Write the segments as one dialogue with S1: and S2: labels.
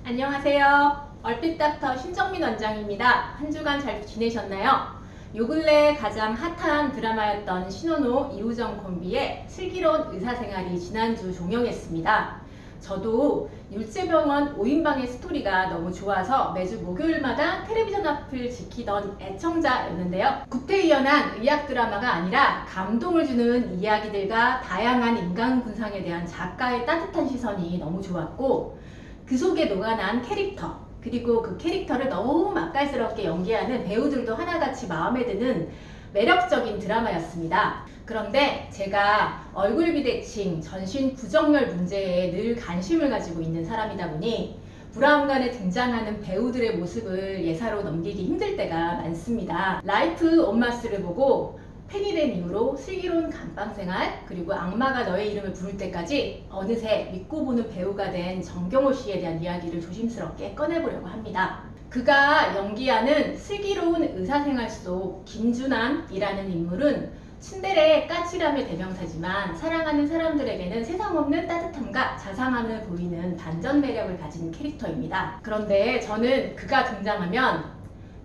S1: 안녕하세요. 얼핏닥터 신정민 원장입니다. 한 주간 잘 지내셨나요? 요 근래 가장 핫한 드라마였던 신원호, 이우정 콤비의 슬기로운 의사생활이 지난주 종영했습니다. 저도 율제병원 5인방의 스토리가 너무 좋아서 매주 목요일마다 텔레비전 앞을 지키던 애청자였는데요. 구태의연한 의학 드라마가 아니라 감동을 주는 이야기들과 다양한 인간 군상에 대한 작가의 따뜻한 시선이 너무 좋았고, 그 속에 녹아난 캐릭터, 그리고 그 캐릭터를 너무 맛깔스럽게 연기하는 배우들도 하나같이 마음에 드는 매력적인 드라마였습니다. 그런데 제가 얼굴 비대칭, 전신 부정열 문제에 늘 관심을 가지고 있는 사람이다 보니 브라운관에 등장하는 배우들의 모습을 예사로 넘기기 힘들 때가 많습니다. 라이프 온마스를 보고 팬이 된 이후로 슬기로운 감방생활, 그리고 악마가 너의 이름을 부를 때까지 어느새 믿고 보는 배우가 된 정경호 씨에 대한 이야기를 조심스럽게 꺼내보려고 합니다. 그가 연기하는 슬기로운 의사생활 속 김준환이라는 인물은 츤데레 까칠함의 대명사지만 사랑하는 사람들에게는 세상 없는 따뜻함과 자상함을 보이는 반전 매력을 가진 캐릭터입니다. 그런데 저는 그가 등장하면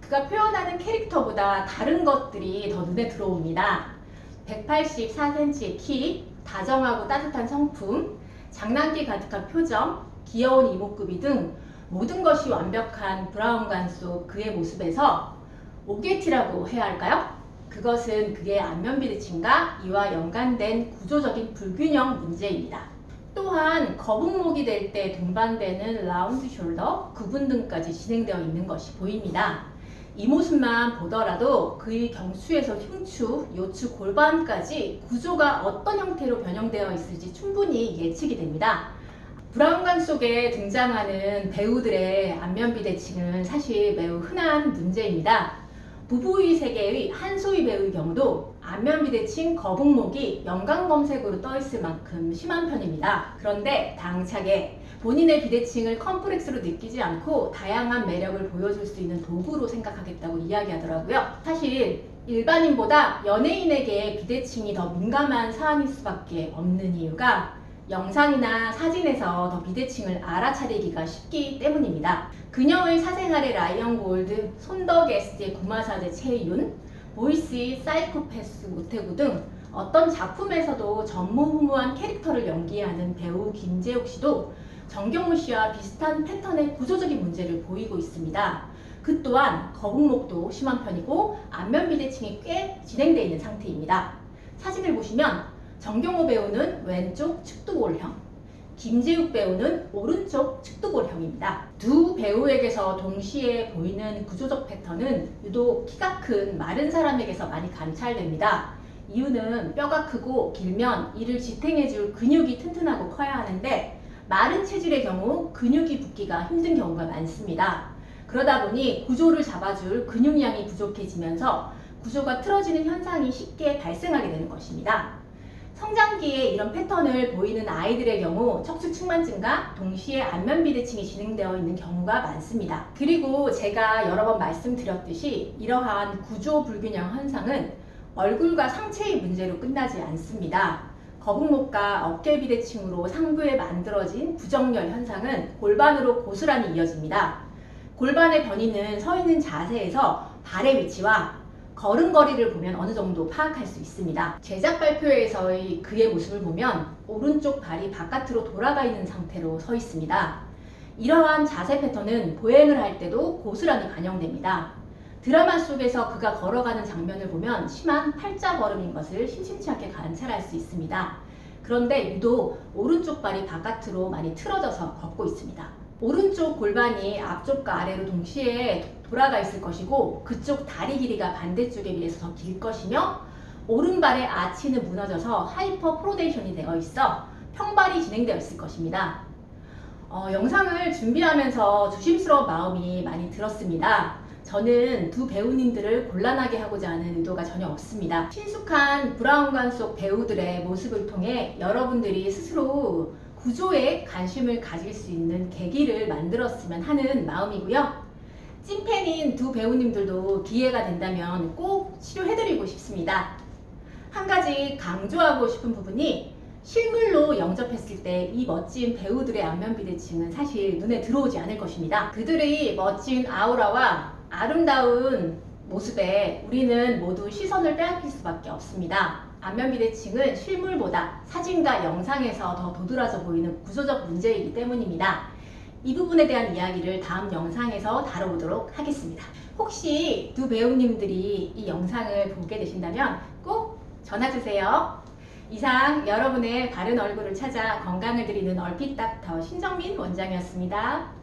S1: 그가 표현하는 캐릭터보다 다른 것들이 더 눈에 들어옵니다. 184cm의 키, 다정하고 따뜻한 성품, 장난기 가득한 표정, 귀여운 이목구비 등 모든 것이 완벽한 브라운관 속 그의 모습에서 오게티라고 해야 할까요? 그것은 그의 안면 비대칭과 이와 연관된 구조적인 불균형 문제입니다. 또한 거북목이 될 때 동반되는 라운드 숄더, 구분 등까지 진행되어 있는 것이 보입니다. 이 모습만 보더라도 그의 경추에서 흉추, 요추, 골반까지 구조가 어떤 형태로 변형되어 있을지 충분히 예측이 됩니다. 브라운관 속에 등장하는 배우들의 안면 비대칭은 사실 매우 흔한 문제입니다. 부부의 세계의 한소희 배우의 경우도 안면 비대칭 거북목이 영광검색으로 떠있을 만큼 심한 편입니다. 그런데 당차게 본인의 비대칭을 컴플렉스로 느끼지 않고 다양한 매력을 보여줄 수 있는 도구로 생각하겠다고 이야기하더라고요. 사실 일반인보다 연예인에게 비대칭이 더 민감한 사안일 수밖에 없는 이유가 영상이나 사진에서 더 비대칭을 알아차리기가 쉽기 때문입니다. 그녀의 사생활의 라이언 골드, 손더 게스트의 구마사대 최윤, 보이스의 사이코패스 오태구 등 어떤 작품에서도 전무후무한 캐릭터를 연기하는 배우 김재욱 씨도 정경호 씨와 비슷한 패턴의 구조적인 문제를 보이고 있습니다. 그 또한 거북목도 심한 편이고 안면 비대칭이 꽤 진행되어 있는 상태입니다. 사진을 보시면 정경호 배우는 왼쪽 측두골형, 김재욱 배우는 오른쪽 측두골형입니다. 두 배우에게서 동시에 보이는 구조적 패턴은 유독 키가 큰 마른 사람에게서 많이 관찰됩니다. 이유는 뼈가 크고 길면 이를 지탱해줄 근육이 튼튼하고 커야 하는데 마른 체질의 경우 근육이 붙기가 힘든 경우가 많습니다. 그러다 보니 구조를 잡아줄 근육량이 부족해지면서 구조가 틀어지는 현상이 쉽게 발생하게 되는 것입니다. 성장기에 이런 패턴을 보이는 아이들의 경우 척추측만증과 동시에 안면 비대칭이 진행되어 있는 경우가 많습니다. 그리고 제가 여러 번 말씀드렸듯이 이러한 구조 불균형 현상은 얼굴과 상체의 문제로 끝나지 않습니다. 거북목과 어깨 비대칭으로 상부에 만들어진 부정열 현상은 골반으로 고스란히 이어집니다. 골반의 변이는 서 있는 자세에서 발의 위치와 걸음걸이를 보면 어느 정도 파악할 수 있습니다. 제작 발표에서의 그의 모습을 보면 오른쪽 발이 바깥으로 돌아가 있는 상태로 서 있습니다. 이러한 자세 패턴은 보행을 할 때도 고스란히 반영됩니다. 드라마 속에서 그가 걸어가는 장면을 보면 심한 팔자 걸음인 것을 심심치 않게 관찰할 수 있습니다. 그런데 유독 오른쪽 발이 바깥으로 많이 틀어져서 걷고 있습니다. 오른쪽 골반이 앞쪽과 아래로 동시에 돌아가 있을 것이고 그쪽 다리 길이가 반대쪽에 비해서 더 길 것이며 오른발의 아치는 무너져서 하이퍼 프로데이션이 되어 있어 평발이 진행되어 있을 것입니다. 영상을 준비하면서 조심스러운 마음이 많이 들었습니다. 저는 두 배우님들을 곤란하게 하고자 하는 의도가 전혀 없습니다. 친숙한 브라운관 속 배우들의 모습을 통해 여러분들이 스스로 구조에 관심을 가질 수 있는 계기를 만들었으면 하는 마음이고요. 찐팬인 두 배우님들도 기회가 된다면 꼭 치료해드리고 싶습니다. 한 가지 강조하고 싶은 부분이 실물로 영접했을 때 이 멋진 배우들의 안면 비대칭은 사실 눈에 들어오지 않을 것입니다. 그들의 멋진 아우라와 아름다운 모습에 우리는 모두 시선을 빼앗길 수밖에 없습니다. 안면 비대칭은 실물보다 사진과 영상에서 더 도드라져 보이는 구조적 문제이기 때문입니다. 이 부분에 대한 이야기를 다음 영상에서 다뤄보도록 하겠습니다. 혹시 두 배우님들이 이 영상을 보게 되신다면 꼭 전화주세요. 이상 여러분의 바른 얼굴을 찾아 건강을 드리는 얼핏 닥터 신정민 원장이었습니다.